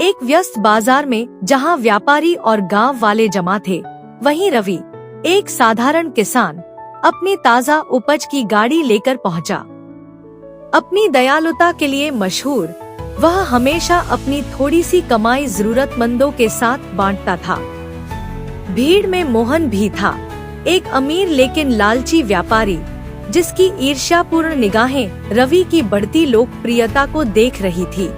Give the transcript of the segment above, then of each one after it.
एक व्यस्त बाजार में जहां व्यापारी और गांव वाले जमा थे, वहीं रवि, एक साधारण किसान, अपनी ताजा उपज की गाड़ी लेकर पहुंचा। अपनी दयालुता के लिए मशहूर, वह हमेशा अपनी थोड़ी सी कमाई जरूरतमंदों के साथ बांटता था। भीड़ में मोहन भी था, एक अमीर लेकिन लालची व्यापारी, जिसकी ईर्ष्यापूर्ण निगाहें रवि की बढ़ती लोकप्रियता को देख रही थी।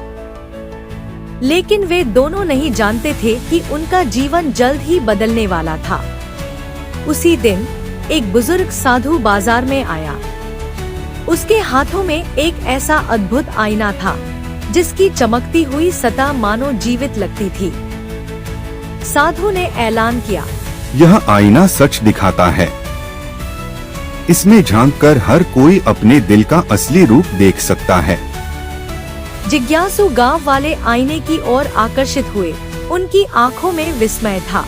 लेकिन वे दोनों नहीं जानते थे कि उनका जीवन जल्द ही बदलने वाला था। उसी दिन एक बुजुर्ग साधु बाजार में आया। उसके हाथों में एक ऐसा अद्भुत आईना था जिसकी चमकती हुई सतह मानो जीवित लगती थी। साधु ने ऐलान किया, यह आईना सच दिखाता है। इसमें झांककर हर कोई अपने दिल का असली रूप देख सकता है। जिज्ञासु गांव वाले आईने की ओर आकर्षित हुए। उनकी आंखों में विस्मय था।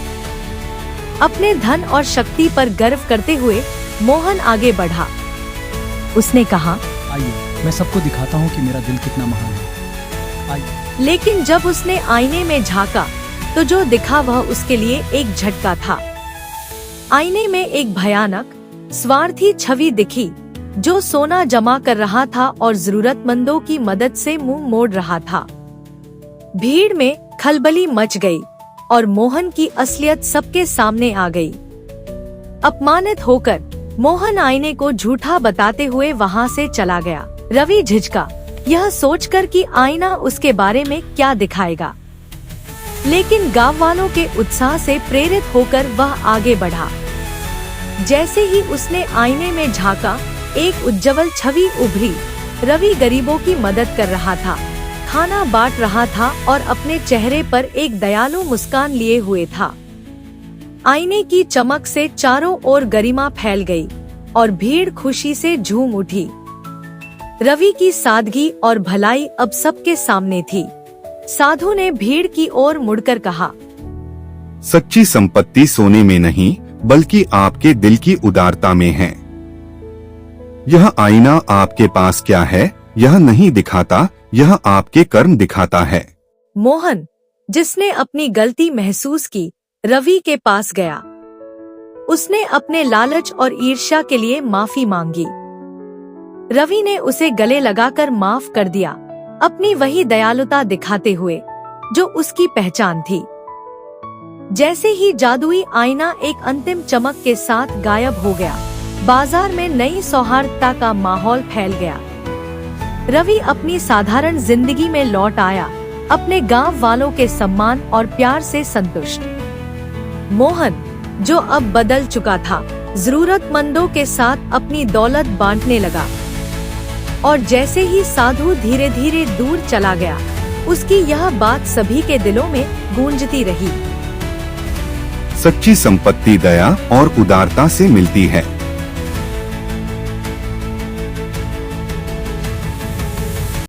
अपने धन और शक्ति पर गर्व करते हुए मोहन आगे बढ़ा। उसने कहा, आइए मैं सबको दिखाता हूँ कि मेरा दिल कितना महान है। आइए। लेकिन जब उसने आईने में झांका तो जो दिखा वह उसके लिए एक झटका था। आईने में एक भयानक, स्वार्थी छवि दिखी, जो सोना जमा कर रहा था और जरूरतमंदों की मदद से मुंह मोड़ रहा था। भीड़ में खलबली मच गई और मोहन की असलियत सबके सामने आ गई। अपमानित होकर मोहन आईने को झूठा बताते हुए वहां से चला गया। रवि झिझका, यह सोचकर कि आईना उसके बारे में क्या दिखाएगा। लेकिन गांव वालों के उत्साह से प्रेरित होकर वह आगे बढ़ा। जैसे ही उसने आईने में झांका, एक उज्जवल छवि उभरी। रवि गरीबों की मदद कर रहा था, खाना बांट रहा था और अपने चेहरे पर एक दयालु मुस्कान लिए हुए था। आईने की चमक से चारों ओर गरिमा फैल गई और भीड़ खुशी से झूम उठी। रवि की सादगी और भलाई अब सबके सामने थी। साधु ने भीड़ की ओर मुड़कर कहा, सच्ची संपत्ति सोने में नहीं बल्कि आपके दिल की उदारता में है। यह आईना आपके पास क्या है यह नहीं दिखाता, यह आपके कर्म दिखाता है। मोहन, जिसने अपनी गलती महसूस की, रवि के पास गया। उसने अपने लालच और ईर्ष्या के लिए माफी मांगी। रवि ने उसे गले लगाकर माफ कर दिया, अपनी वही दयालुता दिखाते हुए जो उसकी पहचान थी। जैसे ही जादुई आईना एक अंतिम चमक के साथ गायब हो गया, बाजार में नई सौहार्दता का माहौल फैल गया। रवि अपनी साधारण जिंदगी में लौट आया, अपने गांव वालों के सम्मान और प्यार से संतुष्ट। मोहन, जो अब बदल चुका था, जरूरतमंदों के साथ अपनी दौलत बांटने लगा। और जैसे ही साधु धीरे धीरे दूर चला गया, उसकी यह बात सभी के दिलों में गूंजती रही। सच्ची संपत्ति दया और उदारता से मिलती है।